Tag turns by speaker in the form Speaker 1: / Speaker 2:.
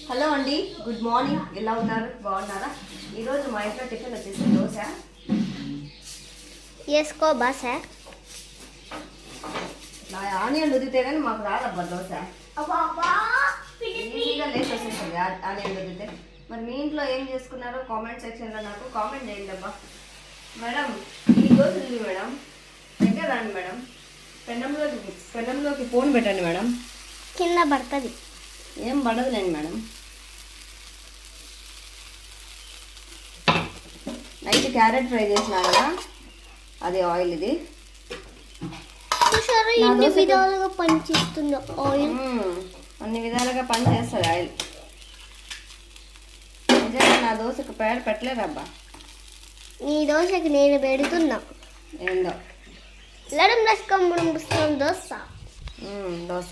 Speaker 1: Hello అండి, good morning. ఎలా ఉన్నారు? బాగున్నారా? ఈరోజు మా ఇంట్లో టిఫిన్ వచ్చేసి దోశ.
Speaker 2: వేసుకో బాస.
Speaker 1: నా ఆనియన్ ఉదితే కానీ మాకు రాదబ్బా దోశ. ఈజీగా లేచి వచ్చేస్తుంది ఆనియన్ ఉదితే. మరి మీ ఇంట్లో ఏం చేసుకున్నారో కామెంట్ సెక్షన్లో నాకు కామెంట్ చేయండి అబ్బా. మేడం, ఈ దోశ ఉంది మేడం, పెట్టేదాన్ని మేడం. పెండంలోకి ఫోన్ పెట్టండి మేడం.
Speaker 2: కింద పడుతుంది.
Speaker 1: ఏం పడదులేండి మేడం. నైట్ క్యారెట్ ఫ్రై చేసినా కదా, అది ఆయిల్. ఇది
Speaker 2: ఎన్ని విధాలుగా పనిచేస్తుంది ఆయిల్.
Speaker 1: అన్ని విధాలుగా పనిచేస్తుంది ఆయిల్. నిజంగా నా దోశకు పేరు పెట్టలేదబ్బా.
Speaker 2: నీ దోశకి నేను పెడుతున్నా.
Speaker 1: ఏందో
Speaker 2: లడం రసకం పుస్తకం దోశ.
Speaker 1: దోశ